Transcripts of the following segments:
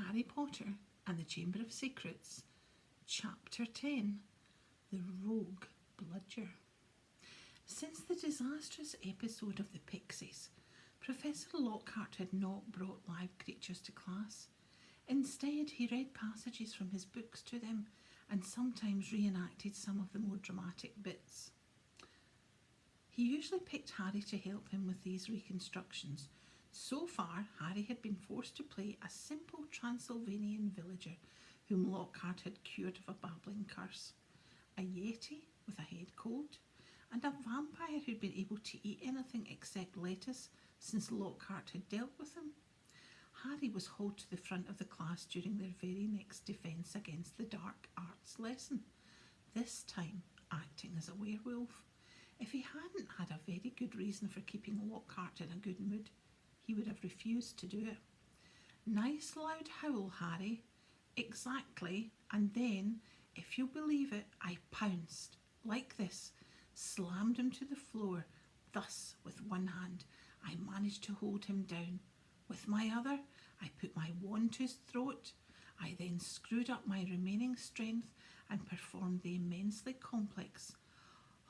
Harry Potter and the Chamber of Secrets, Chapter 10, The Rogue Bludger. Since the disastrous episode of the Pixies, Professor Lockhart had not brought live creatures to class. Instead, he read passages from his books to them and sometimes reenacted some of the more dramatic bits. He usually picked Harry to help him with these reconstructions. So far, Harry had been forced to play a simple Transylvanian villager whom Lockhart had cured of a babbling curse, a yeti with a head cold, and a vampire who'd been able to eat anything except lettuce since Lockhart had dealt with him. Harry was hauled to the front of the class during their very next defence against the dark arts lesson, this time acting as a werewolf. If he hadn't had a very good reason for keeping Lockhart in a good mood, he would have refused to do it. Nice loud howl, Harry. Exactly. And then, if you'll believe it, I pounced, like this, slammed him to the floor, thus with one hand. I managed to hold him down. With my other, I put my wand to his throat. I then screwed up my remaining strength and performed the immensely complex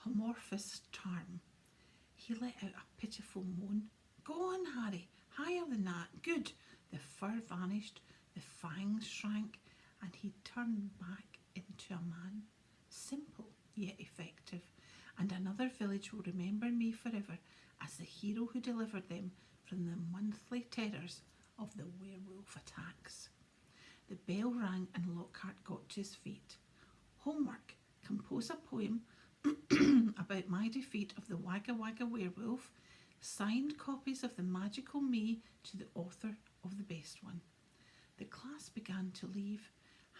homorphous charm. He let out a pitiful moan. Go on, Harry, higher than that. Good. The fur vanished, the fangs shrank, and he turned back into a man. Simple, yet effective. And another village will remember me forever as the hero who delivered them from the monthly terrors of the werewolf attacks. The bell rang and Lockhart got to his feet. Homework. Compose a poem about my defeat of the Wagga Wagga werewolf. Signed copies of the magical me to the author of the best one. The class began to leave.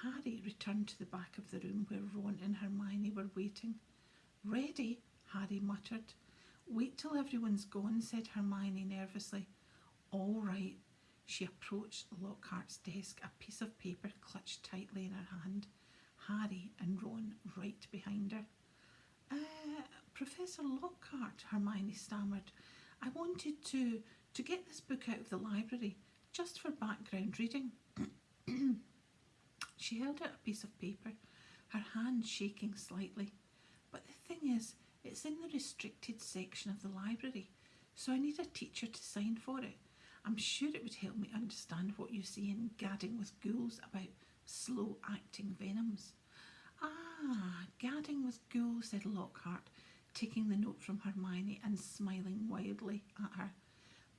Harry returned to the back of the room where Ron and Hermione were waiting. Ready? Harry muttered. Wait till everyone's gone, said Hermione nervously. All right. She approached Lockhart's desk, a piece of paper clutched tightly in her hand. Harry and Ron right behind her. Professor Lockhart, Hermione stammered. I wanted to get this book out of the library, just for background reading. She held out a piece of paper, her hand shaking slightly. But the thing is, it's in the restricted section of the library, so I need a teacher to sign for it. I'm sure it would help me understand what you see in Gadding with Ghouls about slow-acting venoms. Ah, Gadding with Ghouls, said Lockhart, taking the note from Hermione and smiling wildly at her.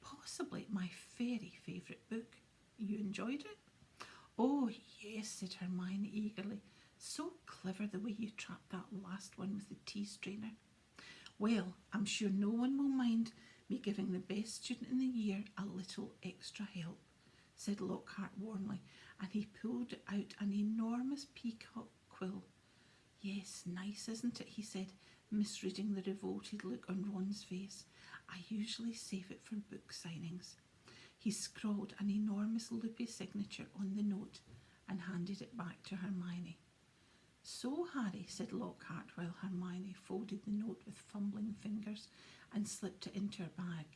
Possibly my very favourite book. You enjoyed it? Oh, yes, said Hermione eagerly. So clever the way you trapped that last one with the tea strainer. Well, I'm sure no one will mind me giving the best student in the year a little extra help, said Lockhart warmly, and he pulled out an enormous peacock quill. Yes, nice, isn't it? He said, misreading the revolted look on Ron's face. I usually save it for book signings. He scrawled an enormous loopy signature on the note and handed it back to Hermione. So, Harry, said Lockhart while Hermione folded the note with fumbling fingers and slipped it into her bag.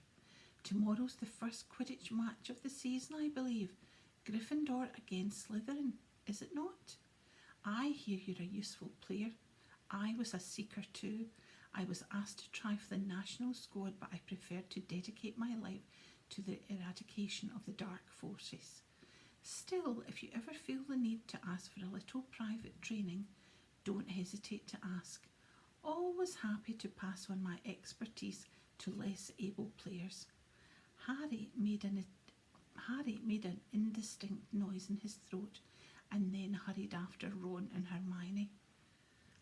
Tomorrow's the first Quidditch match of the season, I believe. Gryffindor against Slytherin, is it not? I hear you're a useful player. I was a seeker too. I was asked to try for the national squad, but I preferred to dedicate my life to the eradication of the dark forces. Still, if you ever feel the need to ask for a little private training, don't hesitate to ask. Always happy to pass on my expertise to less able players. Harry made an indistinct noise in his throat and then hurried after Ron and Hermione.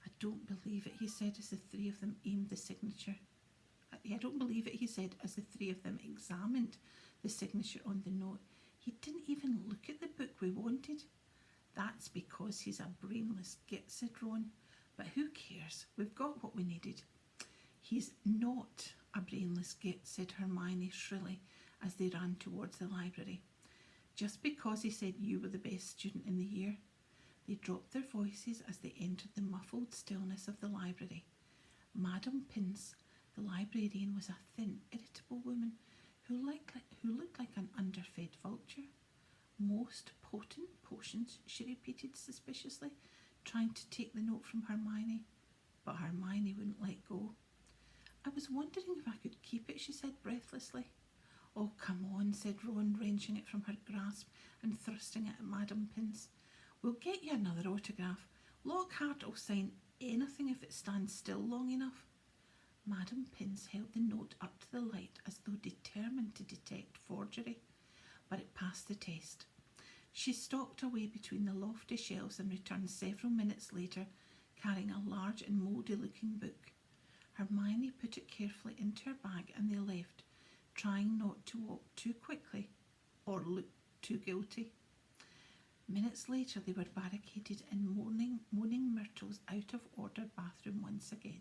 I don't believe it, he said as the three of them aimed the signature. I don't believe it, he said as the three of them examined the signature on the note. He didn't even look at the book we wanted. That's because he's a brainless git, said Ron. But who cares? We've got what we needed. He's not a brainless git, said Hermione shrilly as they ran towards the library. Just because he said you were the best student in the year. They dropped their voices as they entered the muffled stillness of the library. Madame Pince, the librarian, was a thin, irritable woman who looked like an underfed vulture. Most potent potions, she repeated suspiciously, trying to take the note from Hermione. But Hermione wouldn't let go. I was wondering if I could keep it, she said breathlessly. Oh, come on, said Ron, wrenching it from her grasp and thrusting it at Madame Pince. We'll get you another autograph. Lockhart will sign anything if it stands still long enough. Madame Pince held the note up to the light as though determined to detect forgery, but it passed the test. She stalked away between the lofty shelves and returned several minutes later, carrying a large and mouldy-looking book. Hermione put it carefully into her bag and they left, trying not to walk too quickly or look too guilty. Minutes later they were barricaded in Moaning Myrtle's out-of-order bathroom once again.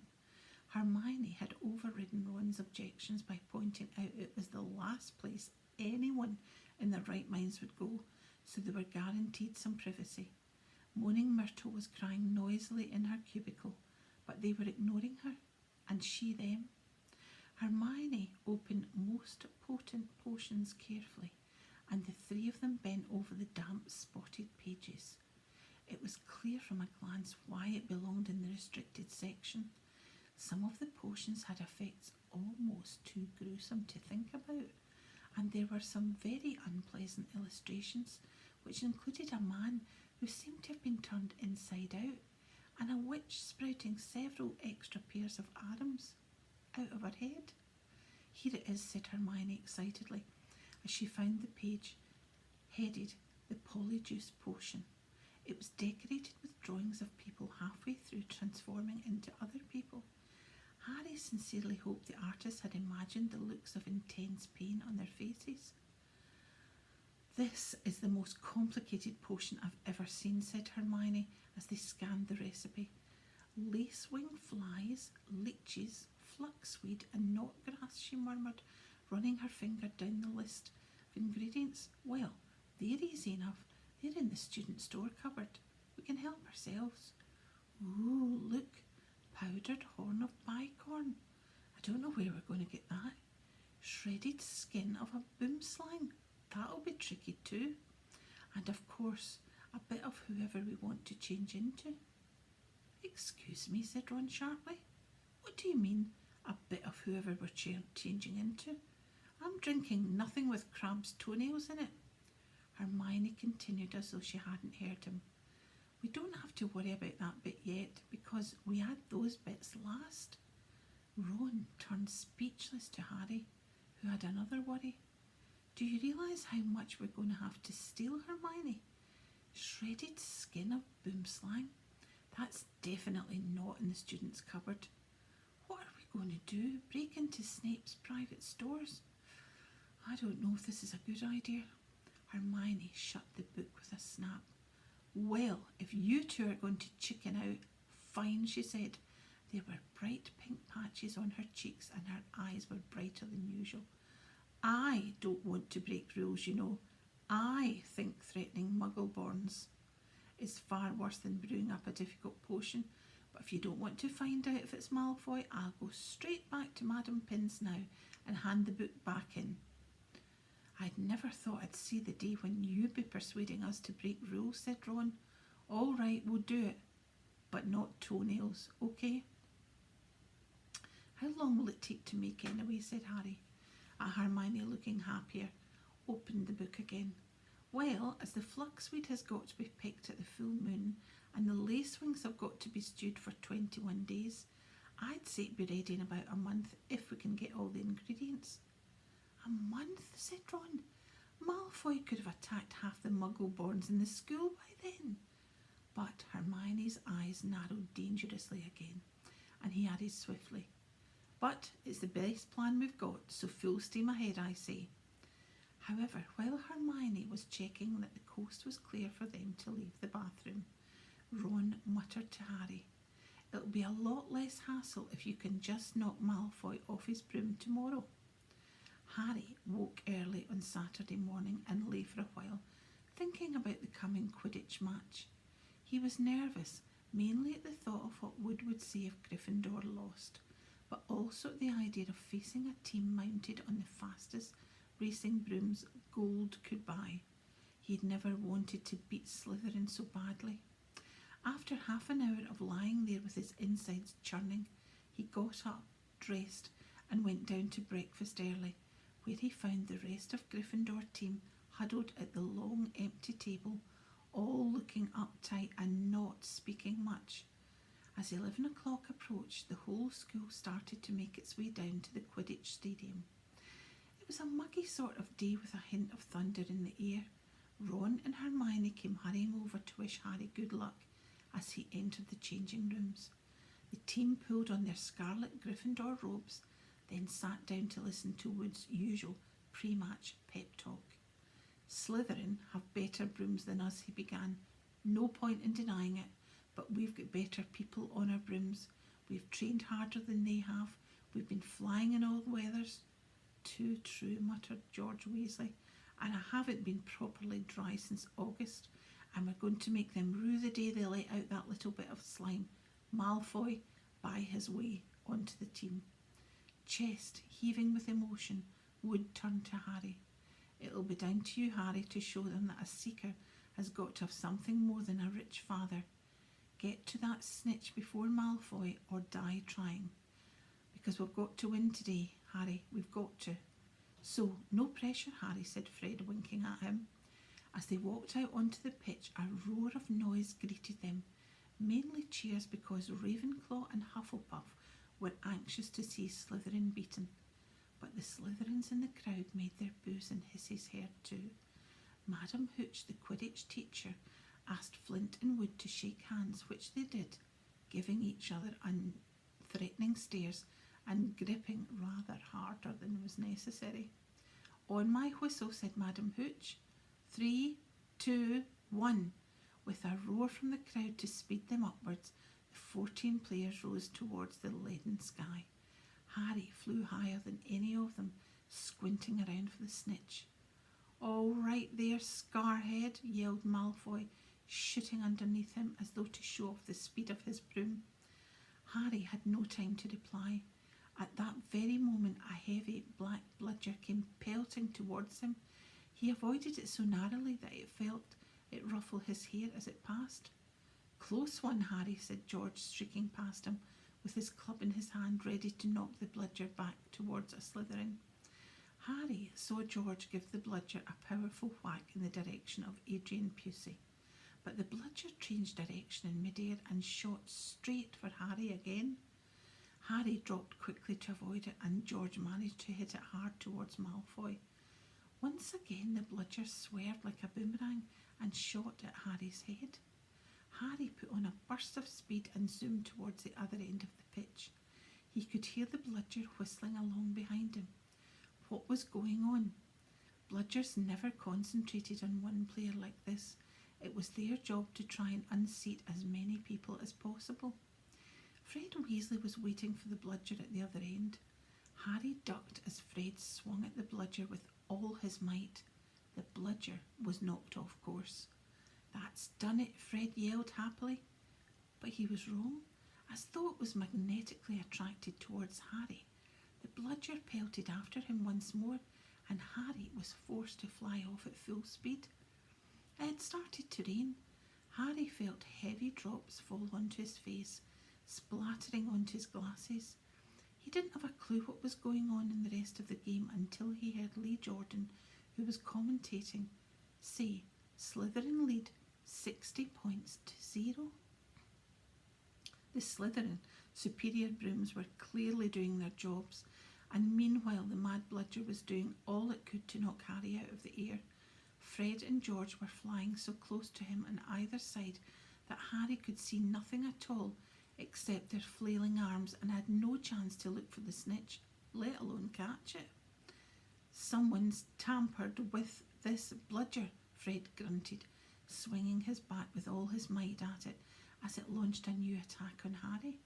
Hermione had overridden Ron's objections by pointing out it was the last place anyone in their right minds would go, so they were guaranteed some privacy. Moaning Myrtle was crying noisily in her cubicle, but they were ignoring her, and she them. Hermione opened Most Potent Potions carefully, and the three of them bent over the damp, spotted pages. It was clear from a glance why it belonged in the restricted section. Some of the potions had effects almost too gruesome to think about, and there were some very unpleasant illustrations, which included a man who seemed to have been turned inside out, and a witch sprouting several extra pairs of arms out of her head. Here it is, said Hermione excitedly, as she found the page headed The Polyjuice Potion. It was decorated with drawings of people halfway through transforming into other people. Harry sincerely hoped the artist had imagined the looks of intense pain on their faces. This is the most complicated potion I've ever seen, said Hermione as they scanned the recipe. Lacewing flies, leeches, fluxweed and knotgrass, she murmured, running her finger down the list of ingredients. Well, they're easy enough. They're in the student store cupboard. We can help ourselves. Ooh, look, powdered horn of bicorn. I don't know where we're going to get that. Shredded skin of a boomslang. That'll be tricky too. And of course, a bit of whoever we want to change into. Excuse me, said Ron sharply. What do you mean, a bit of whoever we're changing into? I'm drinking nothing with crab's toenails in it. Hermione continued as though she hadn't heard him. We don't have to worry about that bit yet, because we add those bits last. Ron turned speechless to Harry, who had another worry. Do you realise how much we're going to have to steal, Hermione? Shredded skin of boomslang? That's definitely not in the students' cupboard. What are we going to do? Break into Snape's private stores? I don't know if this is a good idea. Hermione shut the book with a snap. Well, if you two are going to chicken out, fine, she said. There were bright pink patches on her cheeks and her eyes were brighter than usual. I don't want to break rules, you know. I think threatening Muggleborns is far worse than brewing up a difficult potion. But if you don't want to find out if it's Malfoy, I'll go straight back to Madame Pince now and hand the book back in. I'd never thought I'd see the day when you'd be persuading us to break rules, said Ron. All right, we'll do it, but not toenails, okay? How long will it take to make anyway, said Harry. Hermione, looking happier, opened the book again. Well, as the fluxweed has got to be picked at the full moon and the lacewings have got to be stewed for 21 days, I'd say it'd be ready in about a month if we can get all the ingredients. A month, said Ron. Malfoy could have attacked half the Muggleborns in the school by then. But Hermione's eyes narrowed dangerously again, and he added swiftly, But it's the best plan we've got, so full steam ahead, I say. However, while Hermione was checking that the coast was clear for them to leave the bathroom, Ron muttered to Harry, It'll be a lot less hassle if you can just knock Malfoy off his broom tomorrow. Harry woke early on Saturday morning and lay for a while, thinking about the coming Quidditch match. He was nervous, mainly at the thought of what Wood would say if Gryffindor lost, but also at the idea of facing a team mounted on the fastest racing brooms gold could buy. He'd never wanted to beat Slytherin so badly. After half an hour of lying there with his insides churning, he got up, dressed, and went down to breakfast early, where he found the rest of Gryffindor team huddled at the long empty table, all looking uptight and not speaking much. As 11 o'clock approached, the whole school started to make its way down to the Quidditch stadium. It was a muggy sort of day with a hint of thunder in the air. Ron and Hermione came hurrying over to wish Harry good luck as he entered the changing rooms. The team pulled on their scarlet Gryffindor robes, then sat down to listen to Wood's usual pre-match pep talk. Slytherin have better brooms than us, he began. No point in denying it, but we've got better people on our brooms. We've trained harder than they have. We've been flying in all weathers. Too true, muttered George Weasley, and I haven't been properly dry since August, and we're going to make them rue the day they let out that little bit of slime, Malfoy, by his way onto the team. Chest heaving with emotion, Wood turned to Harry. It'll be down to you, Harry, to show them that a seeker has got to have something more than a rich father. Get to that snitch before Malfoy or die trying. Because we've got to win today, Harry, we've got to. So, no pressure, Harry, said Fred, winking at him. As they walked out onto the pitch, a roar of noise greeted them, mainly cheers because Ravenclaw and Hufflepuff were anxious to see Slytherin beaten. But the Slytherins in the crowd made their boos and hisses heard too. Madam Hooch, the Quidditch teacher, asked Flint and Wood to shake hands, which they did, giving each other threatening stares and gripping rather harder than was necessary. On my whistle, said Madam Hooch. 3, 2, 1. With a roar from the crowd to speed them upwards, the 14 players rose towards the leaden sky. Harry flew higher than any of them, squinting around for the snitch. All right there, Scarhead, yelled Malfoy, shooting underneath him as though to show off the speed of his broom. Harry had no time to reply. At that very moment, a heavy black bludger came pelting towards him. He avoided it so narrowly that it felt it ruffle his hair as it passed. Close one, Harry, said George, streaking past him, with his club in his hand, ready to knock the bludger back towards a Slytherin. Harry saw George give the bludger a powerful whack in the direction of Adrian Pusey, but the bludger changed direction in midair and shot straight for Harry again. Harry dropped quickly to avoid it, and George managed to hit it hard towards Malfoy. Once again the bludger swerved like a boomerang and shot at Harry's head. Harry put on a burst of speed and zoomed towards the other end of the pitch. He could hear the bludger whistling along behind him. What was going on? Bludgers never concentrated on one player like this. It was their job to try and unseat as many people as possible. Fred Weasley was waiting for the bludger at the other end. Harry ducked as Fred swung at the bludger with all his might. The bludger was knocked off course. That's done it, Fred yelled happily. But he was wrong. As though it was magnetically attracted towards Harry, the bludger pelted after him once more, and Harry was forced to fly off at full speed. It had started to rain. Harry felt heavy drops fall onto his face, splattering onto his glasses. He didn't have a clue what was going on in the rest of the game until he heard Lee Jordan, who was commentating, say, Slytherin lead 60 points to 0. The Slytherin superior brooms were clearly doing their jobs, and meanwhile the mad bludger was doing all it could to knock Harry out of the air. Fred and George were flying so close to him on either side that Harry could see nothing at all except their flailing arms, and had no chance to look for the snitch, let alone catch it. Someone's tampered with this bludger, Fred grunted, swinging his bat with all his might at it as it launched a new attack on Harry.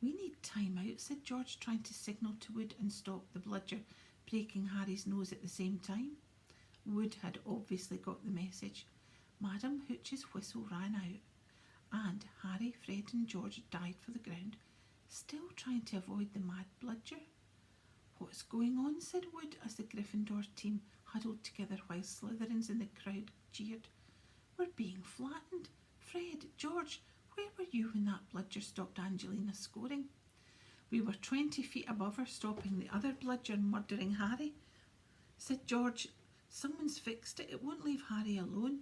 We need time out, said George, trying to signal to Wood and stop the bludger breaking Harry's nose at the same time. Wood had obviously got the message. Madam Hooch's whistle ran out, and Harry, Fred and George dived for the ground, still trying to avoid the mad bludger. What's going on? Said Wood as the Gryffindor team huddled together while Slytherins in the crowd jeered. "We're being flattened. Fred, George, where were you when that bludger stopped Angelina scoring?" "We were 20 feet above her, stopping the other bludger murdering Harry," said George. "Someone's fixed it. It won't leave Harry alone.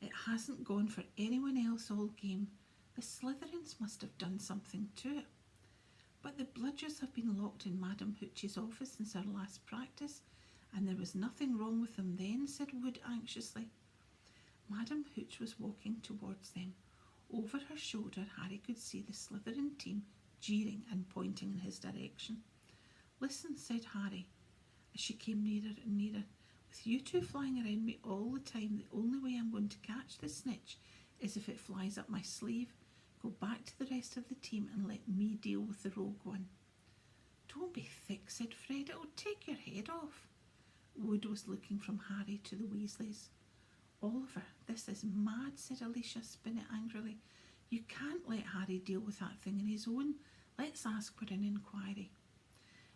It hasn't gone for anyone else all game. The Slytherins must have done something to it." "But the bludgers have been locked in Madam Hooch's office since our last practice, and there was nothing wrong with them then," said Wood anxiously. Madam Hooch was walking towards them. Over her shoulder, Harry could see the Slytherin team jeering and pointing in his direction. "Listen," said Harry, as she came nearer and nearer. "With you two flying around me all the time, the only way I'm going to catch the snitch is if it flies up my sleeve. Go back to the rest of the team and let me deal with the rogue one." "Don't be thick," said Fred. "It'll take your head off." Wood was looking from Harry to the Weasleys. "Oliver, this is mad," said Alicia Spinnet angrily. "You can't let Harry deal with that thing on his own. Let's ask for an inquiry."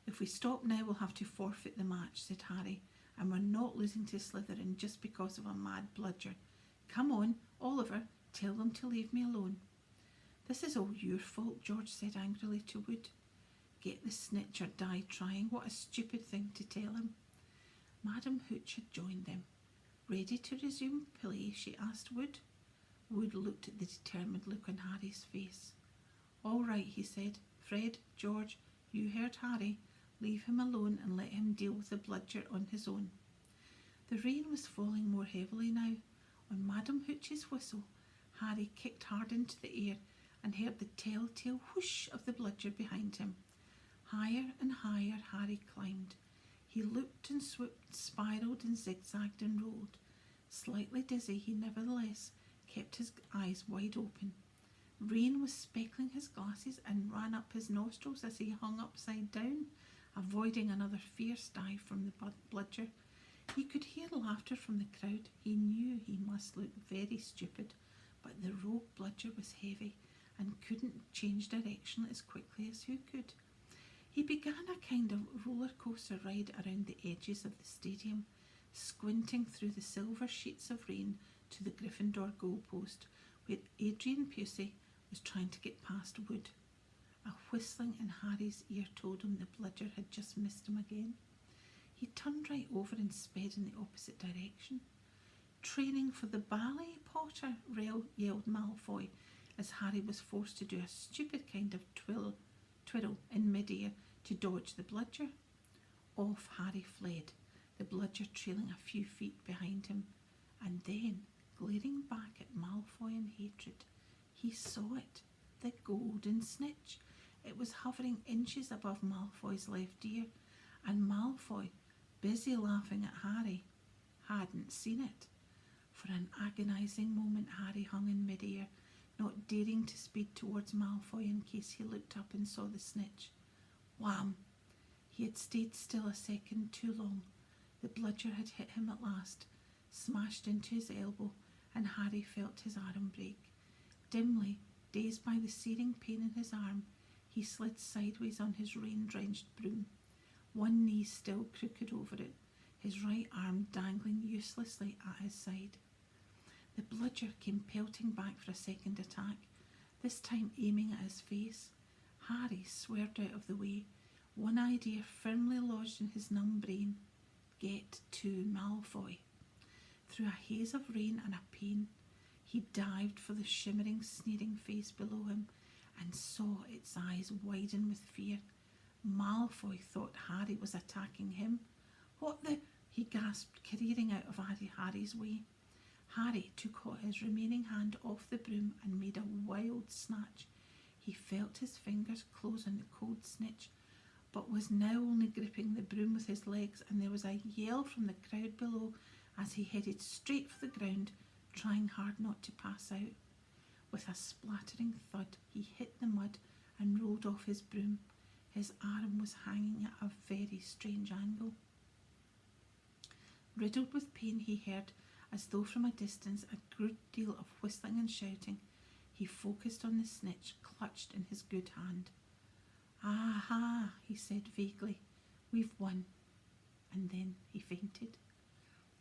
"If we stop now, we'll have to forfeit the match," said Harry, "and we're not losing to Slytherin just because of a mad bludger. Come on, Oliver, tell them to leave me alone." "This is all your fault," George said angrily to Wood. "Get the snitch or die trying. What a stupid thing to tell him." Madam Hooch had joined them. "Ready to resume play?" she asked Wood. Wood looked at the determined look on Harry's face. "All right," he said. "Fred, George, you heard Harry. Leave him alone and let him deal with the bludger on his own." The rain was falling more heavily now. On Madam Hooch's whistle, Harry kicked hard into the air and heard the telltale whoosh of the bludger behind him. Higher and higher Harry climbed. He looped and swooped, spiralled and zigzagged and rolled. Slightly dizzy, he nevertheless kept his eyes wide open. Rain was speckling his glasses and ran up his nostrils as he hung upside down, avoiding another fierce dive from the bludger. He could hear laughter from the crowd. He knew he must look very stupid, but the rogue bludger was heavy and couldn't change direction as quickly as who could. He began a kind of roller coaster ride around the edges of the stadium, squinting through the silver sheets of rain to the Gryffindor goalpost, where Adrian Pusey was trying to get past Wood. A whistling in Harry's ear told him the bludger had just missed him again. He turned right over and sped in the opposite direction. "Training for the ballet, Potter?" yelled Malfoy, as Harry was forced to do a stupid kind of twirl in mid-air to dodge the bludger. Off Harry fled, the bludger trailing a few feet behind him, and then, glaring back at Malfoy in hatred, he saw it, the golden snitch. It was hovering inches above Malfoy's left ear, and Malfoy, busy laughing at Harry, hadn't seen it. For an agonising moment Harry hung in mid-air, not daring to speed towards Malfoy in case he looked up and saw the snitch. Wham! He had stayed still a second too long. The bludger had hit him at last, smashed into his elbow, and Harry felt his arm break. Dimly, dazed by the searing pain in his arm, he slid sideways on his rain-drenched broom, one knee still crooked over it, his right arm dangling uselessly at his side. The bludger came pelting back for a second attack, this time aiming at his face. Harry swerved out of the way, one idea firmly lodged in his numb brain: get to Malfoy. Through a haze of rain and a pain, he dived for the shimmering, sneering face below him and saw its eyes widen with fear. Malfoy thought Harry was attacking him. "What the—" he gasped, careering out of Harry's way. Harry took his remaining hand off the broom and made a wild snatch. He felt his fingers close on the cold snitch, but was now only gripping the broom with his legs, and there was a yell from the crowd below as he headed straight for the ground, trying hard not to pass out. With a splattering thud, he hit the mud and rolled off his broom. His arm was hanging at a very strange angle. Riddled with pain, he heard, as though from a distance, a good deal of whistling and shouting. He focused on the snitch clutched in his good hand. "Aha," he said vaguely, "we've won." And then he fainted.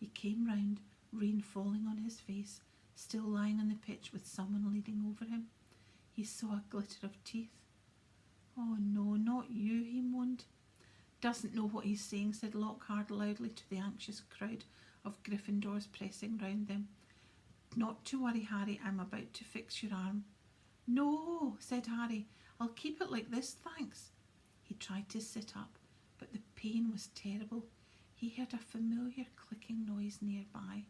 He came round, rain falling on his face, still lying on the pitch with someone leaning over him. He saw a glitter of teeth. "Oh no, not you," he moaned. "Doesn't know what he's saying," said Lockhart loudly to the anxious crowd of Gryffindors pressing round them. "Not to worry, Harry, I'm about to fix your arm." "No," said Harry, "I'll keep it like this, thanks." He tried to sit up, but the pain was terrible. He heard a familiar clicking noise nearby.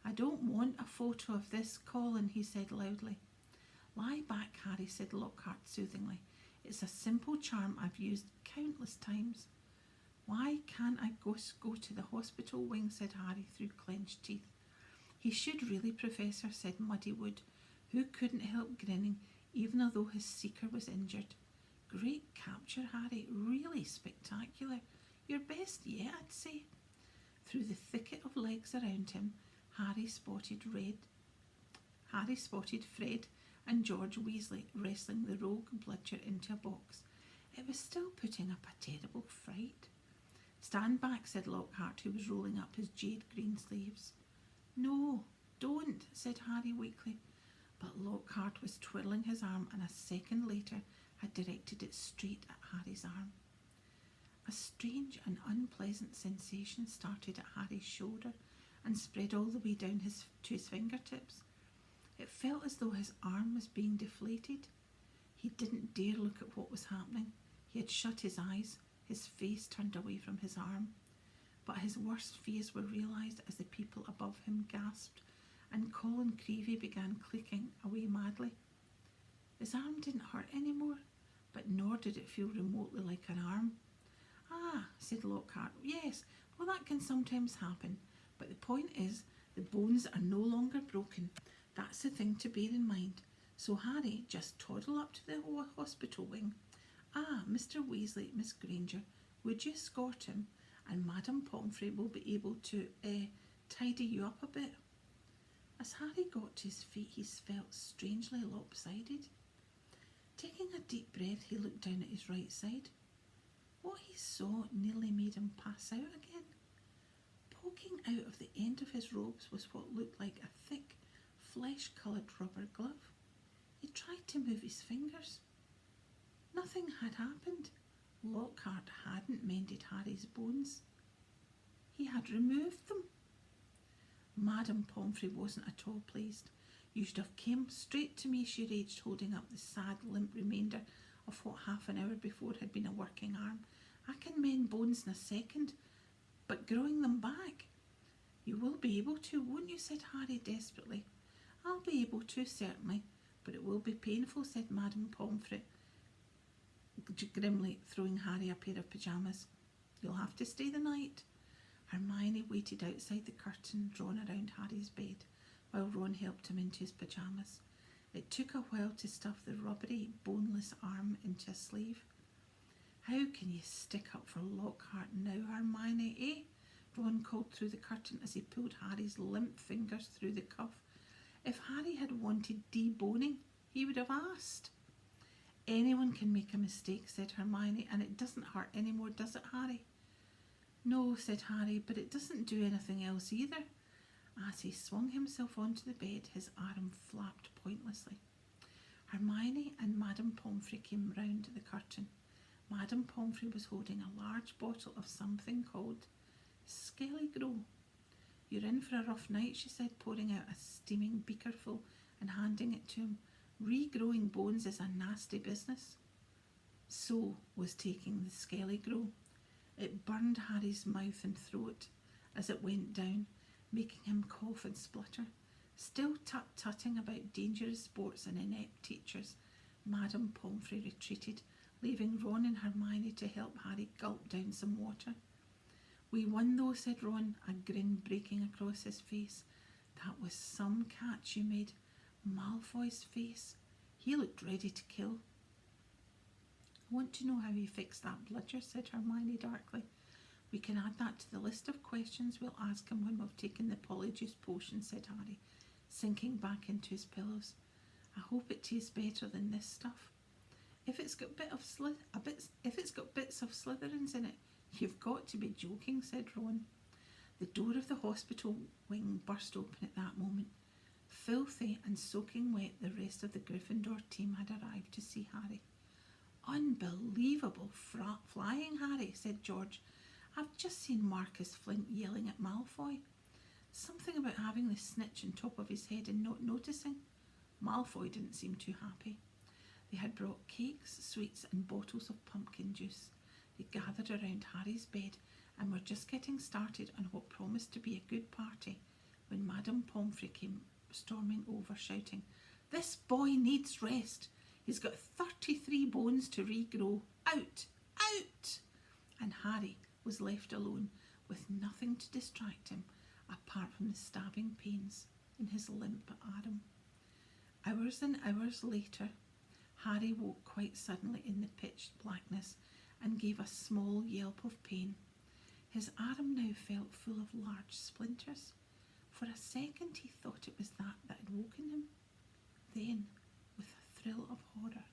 "I don't want a photo of this, Colin," he said loudly. "Lie back, Harry," said Lockhart soothingly. "It's a simple charm I've used countless times." "Why can't I go to the hospital wing?" said Harry through clenched teeth. "He should really, Professor," said Muddy Wood, who couldn't help grinning even although his seeker was injured. "Great capture, Harry. Really spectacular. Your best yet, I'd say." Through the thicket of legs around him, Harry spotted Fred and George Weasley wrestling the Rogue Bludger into a box. It was still putting up a terrible fright. "Stand back," said Lockhart, who was rolling up his jade green sleeves. "No, don't," said Harry weakly. But Lockhart was twirling his arm and a second later had directed it straight at Harry's arm. A strange and unpleasant sensation started at Harry's shoulder and spread all the way down to his fingertips. It felt as though his arm was being deflated. He didn't dare look at what was happening. He had shut his eyes, his face turned away from his arm. But his worst fears were realised as the people above him gasped and Colin Creevey began clicking away madly. His arm didn't hurt anymore, but nor did it feel remotely like an arm. "Ah," said Lockhart, "yes, well that can sometimes happen, but the point is the bones are no longer broken. That's the thing to bear in mind. So Harry, just toddle up to the hospital wing. Ah, Mr. Weasley, Miss Granger, would you escort him, and Madame Pomfrey will be able to tidy you up a bit." As Harry got to his feet, he felt strangely lopsided. Taking a deep breath, he looked down at his right side. What he saw nearly made him pass out again. Poking out of the end of his robes was what looked like a thick, flesh-coloured rubber glove. He tried to move his fingers. Nothing had happened. Lockhart hadn't mended Harry's bones. He had removed them. Madame Pomfrey wasn't at all pleased. "You should have come straight to me," she raged, holding up the sad, limp remainder of what half an hour before had been a working arm. "I can mend bones in a second, but growing them back—" "You will be able to, won't you?" said Harry desperately. "I'll be able to, certainly, but it will be painful," said Madame Pomfrey grimly, throwing Harry a pair of pyjamas. "You'll have to stay the night." Hermione waited outside the curtain drawn around Harry's bed while Ron helped him into his pyjamas. It took a while to stuff the rubbery, boneless arm into a sleeve. "How can you stick up for Lockhart now, Hermione, eh?" Ron called through the curtain as he pulled Harry's limp fingers through the cuff. If Harry had wanted deboning, he would have asked. "Anyone can make a mistake," said Hermione, "and it doesn't hurt anymore, does it, Harry?" "No," said Harry, "but it doesn't do anything else either." As he swung himself onto the bed, his arm flapped pointlessly. Hermione and Madame Pomfrey came round the curtain. Madame Pomfrey was holding a large bottle of something called Skelligro. "You're in for a rough night," she said, pouring out a steaming beakerful and handing it to him. "Regrowing bones is a nasty business." So was taking the Skelligro. It burned Harry's mouth and throat as it went down, making him cough and splutter. Still tut-tutting about dangerous sports and inept teachers, Madame Pomfrey retreated, leaving Ron and Hermione to help Harry gulp down some water. "We won though," said Ron, a grin breaking across his face. "That was some catch you made." Malfoy's face. He looked ready to kill. "I want to know how he fixed that bludger," said Hermione darkly. "We can add that to the list of questions we'll ask him when we've taken the Polyjuice potion," said Harry, sinking back into his pillows. "I hope it tastes better than this stuff. If it's got bits of Slytherins in it, you've got to be joking," said Ron. The door of the hospital wing burst open at that moment. Filthy and soaking wet, the rest of the Gryffindor team had arrived to see Harry. "Unbelievable flying, Harry," said George. "I've just seen Marcus Flint yelling at Malfoy. Something about having the snitch on top of his head and not noticing." Malfoy didn't seem too happy. They had brought cakes, sweets and bottles of pumpkin juice. They gathered around Harry's bed and were just getting started on what promised to be a good party when Madame Pomfrey came storming over, shouting, "This boy needs rest. He's got 33 bones to regrow. Out! Out!" And Harry was left alone with nothing to distract him apart from the stabbing pains in his limp arm. Hours and hours later, Harry woke quite suddenly in the pitch blackness and gave a small yelp of pain. His arm now felt full of large splinters. For a second he thought it was that had woken him. Then, with a thrill of horror,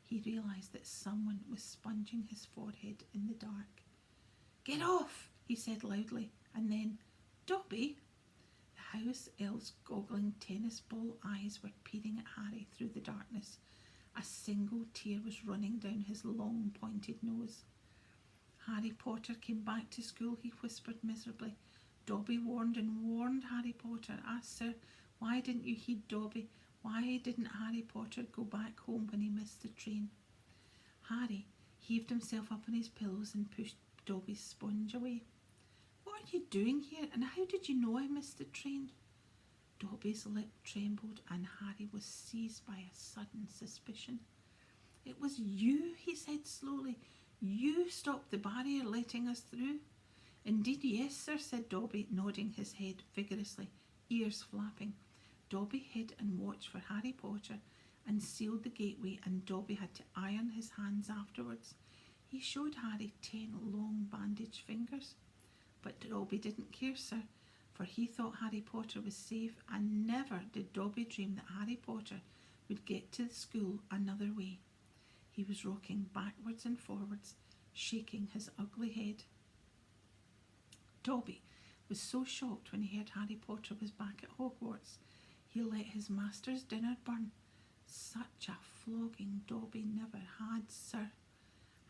he realised that someone was sponging his forehead in the dark. "Get off!" he said loudly, and then, "Dobby!" The house elf's goggling tennis ball eyes were peering at Harry through the darkness. A single tear was running down his long pointed nose. "Harry Potter came back to school," he whispered miserably. "Dobby warned and warned Harry Potter. Ah, sir, why didn't you heed Dobby? Why didn't Harry Potter go back home when he missed the train?" Harry heaved himself up on his pillows and pushed Dobby's sponge away. "What are you doing here, and how did you know I missed the train?" Dobby's lip trembled and Harry was seized by a sudden suspicion. "It was you," he said slowly. "You stopped the barrier, letting us through." "Indeed, yes, sir," said Dobby, nodding his head vigorously, ears flapping. Dobby hid and watched for Harry Potter and sealed the gateway, and Dobby had to iron his hands afterwards. He showed Harry 10 long bandaged fingers. But Dobby didn't care, sir, for he thought Harry Potter was safe, and never did Dobby dream that Harry Potter would get to the school another way. He was rocking backwards and forwards, shaking his ugly head. Dobby was so shocked when he heard Harry Potter was back at Hogwarts, he let his master's dinner burn. Such a flogging Dobby never had, sir.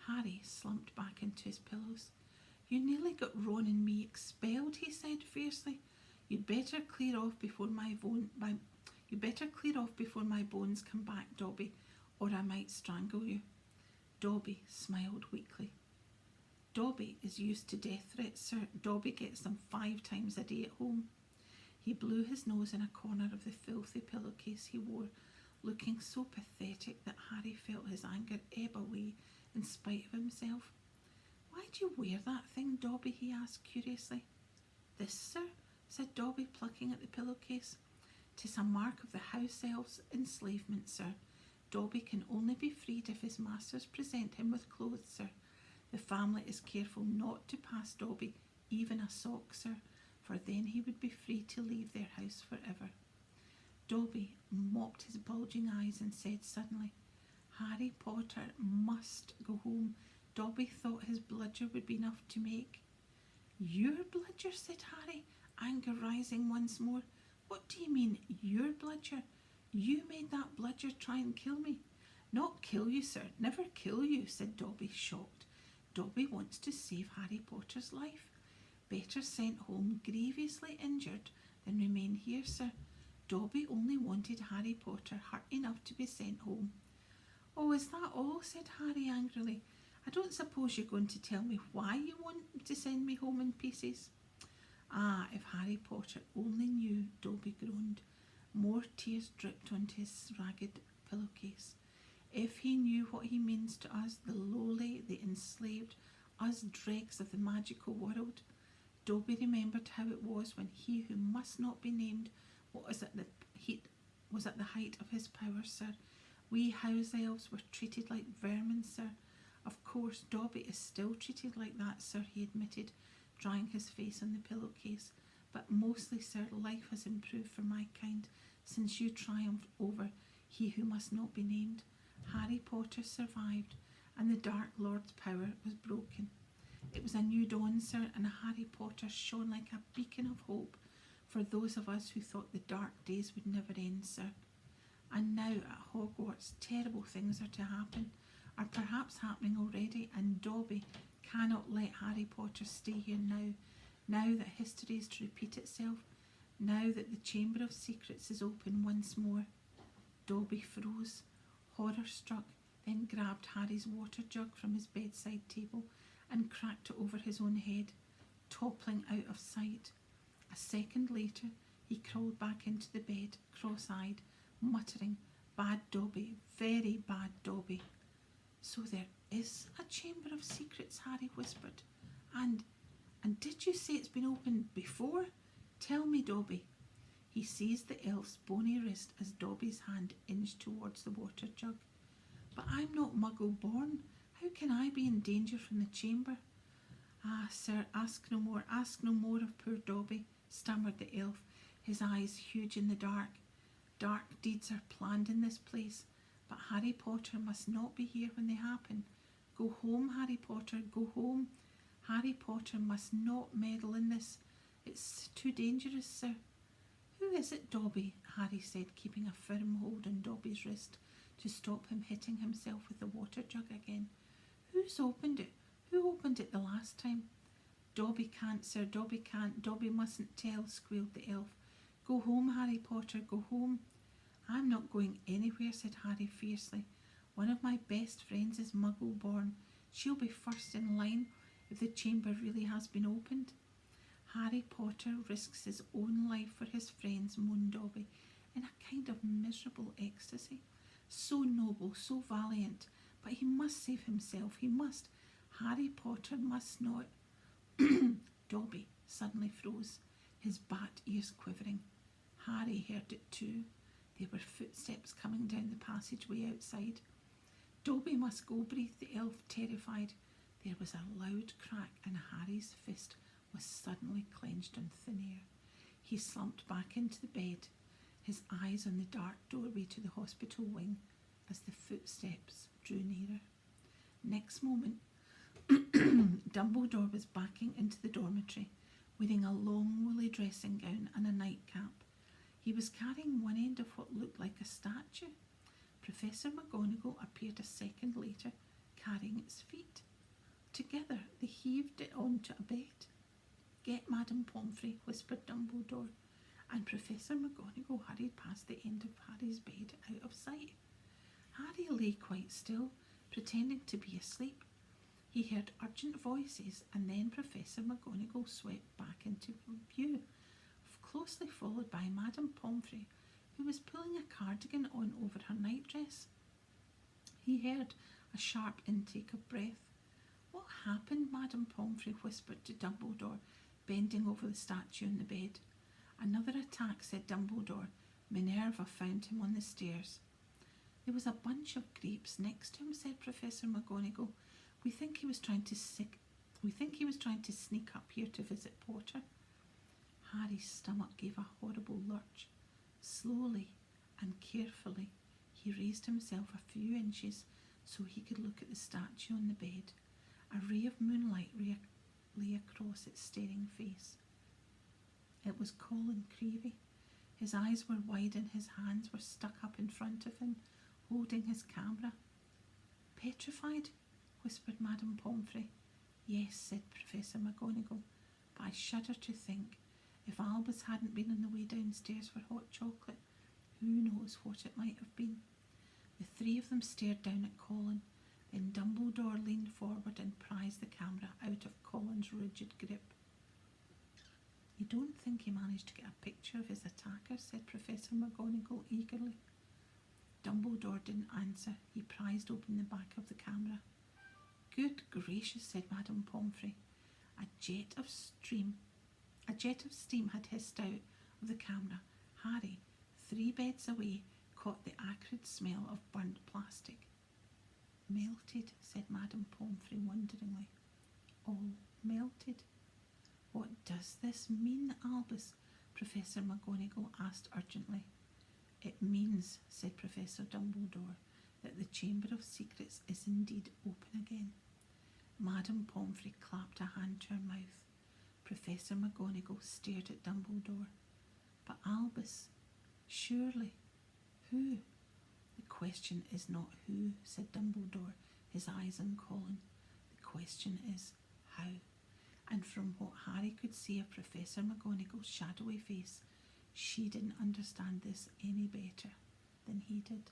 Harry slumped back into his pillows. "You nearly got Ron and me expelled," he said fiercely. You'd better clear off before my bones come back, Dobby, or I might strangle you." Dobby smiled weakly. "Dobby is used to death threats, sir. Dobby gets them 5 times a day at home." He blew his nose in a corner of the filthy pillowcase he wore, looking so pathetic that Harry felt his anger ebb away in spite of himself. "Why do you wear that thing, Dobby?" he asked curiously. "This, sir," said Dobby, plucking at the pillowcase. "'Tis a mark of the house elf's enslavement, sir. Dobby can only be freed if his masters present him with clothes, sir. The family is careful not to pass Dobby even a sock, sir, for then he would be free to leave their house forever." Dobby mopped his bulging eyes and said suddenly, "Harry Potter must go home. Dobby thought his bludger would be enough to make." "Your bludger?" said Harry, anger rising once more. "What do you mean, your bludger? You made that bludger try and kill me." "Not kill you, sir, never kill you," said Dobby, shocked. "Dobby wants to save Harry Potter's life. Better sent home grievously injured than remain here, sir. Dobby only wanted Harry Potter hurt enough to be sent home." "Oh, is that all?" said Harry angrily. "I don't suppose you're going to tell me why you want to send me home in pieces." "Ah, if Harry Potter only knew," Dobby groaned. More tears dripped onto his ragged pillowcase. "If he knew what he means to us, the lowly, the enslaved, us dregs of the magical world." Dobby remembered how it was when he who must not be named was at the height of his power, sir. We house elves were treated like vermin, sir. Of course, Dobby is still treated like that, sir, he admitted, drying his face on the pillowcase. "But mostly, sir, life has improved for my kind since you triumphed over he who must not be named. Harry Potter survived, and the Dark Lord's power was broken. It was a new dawn, sir, and Harry Potter shone like a beacon of hope for those of us who thought the dark days would never end, sir. And now at Hogwarts, terrible things are to happen, are perhaps happening already, and Dobby cannot let Harry Potter stay here now that history is to repeat itself, now that the Chamber of Secrets is open once more. Dobby froze, horror-struck, then grabbed Harry's water jug from his bedside table and cracked it over his own head, toppling out of sight. A second later, he crawled back into the bed, cross-eyed, muttering, "Bad Dobby, very bad Dobby." "So there is a Chamber of Secrets," Harry whispered. And did you say it's been opened before? Tell me, Dobby." He seized the elf's bony wrist as Dobby's hand inched towards the water jug. "But I'm not Muggle-born. How can I be in danger from the chamber?" "Ah, sir, ask no more of poor Dobby," stammered the elf, his eyes huge in the dark. "Dark deeds are planned in this place, but Harry Potter must not be here when they happen. Go home, Harry Potter, go home. Harry Potter must not meddle in this. It's too dangerous, sir." "Who is it, Dobby?" Harry said, keeping a firm hold on Dobby's wrist to stop him hitting himself with the water jug again. "Who's opened it? Who opened it the last time?" "Dobby can't, sir, Dobby can't. Dobby mustn't tell," squealed the elf. "Go home, Harry Potter, go home." "I'm not going anywhere," said Harry fiercely. "One of my best friends is Muggle-born. She'll be first in line if the chamber really has been opened." "Harry Potter risks his own life for his friends," moaned Dobby, in a kind of miserable ecstasy. "So noble, so valiant, but he must save himself, he must. Harry Potter must not." Dobby suddenly froze, his bat ears quivering. Harry heard it too. There were footsteps coming down the passageway outside. "Dobby must go," breathed the elf, terrified. There was a loud crack and Harry's fist was suddenly clenched on thin air. He slumped back into the bed, his eyes on the dark doorway to the hospital wing as the footsteps drew nearer. Next moment, Dumbledore was backing into the dormitory, wearing a long woolly dressing gown and a nightcap. He was carrying one end of what looked like a statue. Professor McGonagall appeared a second later, carrying its feet. Together they heaved it onto a bed. "Get Madame Pomfrey," whispered Dumbledore, and Professor McGonagall hurried past the end of Harry's bed out of sight. Harry lay quite still, pretending to be asleep. He heard urgent voices, and then Professor McGonagall swept back into view, closely followed by Madame Pomfrey, who was pulling a cardigan on over her nightdress. He heard a sharp intake of breath. "What happened?" Madame Pomfrey whispered to Dumbledore, bending over the statue on the bed. "Another attack," said Dumbledore. "Minerva found him on the stairs." "There was a bunch of grapes next to him," said Professor McGonagall. We think he was trying to sneak up here to visit Potter." Harry's stomach gave a horrible lurch. Slowly and carefully, he raised himself a few inches so he could look at the statue on the bed. A ray of moonlight lay across its staring face. It was Colin Creevey. His eyes were wide and his hands were stuck up in front of him, holding his camera. "Petrified?" whispered Madame Pomfrey. "Yes," said Professor McGonagall, "but I shudder to think, if Albus hadn't been on the way downstairs for hot chocolate, who knows what it might have been." The three of them stared down at Colin. Then Dumbledore leaned forward and prized the camera out of Colin's rigid grip. "You don't think he managed to get a picture of his attacker?" said Professor McGonagall eagerly. Dumbledore didn't answer. He prized open the back of the camera. "Good gracious," said Madame Pomfrey. A jet of steam had hissed out of the camera. Harry, 3 beds away, caught the acrid smell of burnt plastic. "Melted," said Madame Pomfrey wonderingly. "All melted." "What does this mean, Albus?" Professor McGonagall asked urgently. "It means," said Professor Dumbledore, "that the Chamber of Secrets is indeed open again." Madame Pomfrey clapped a hand to her mouth. Professor McGonagall stared at Dumbledore. But Albus, surely, who? The question is not who, said Dumbledore, his eyes on Colin. The question is how. And from what Harry could see of Professor McGonagall's shadowy face, she didn't understand this any better than he did.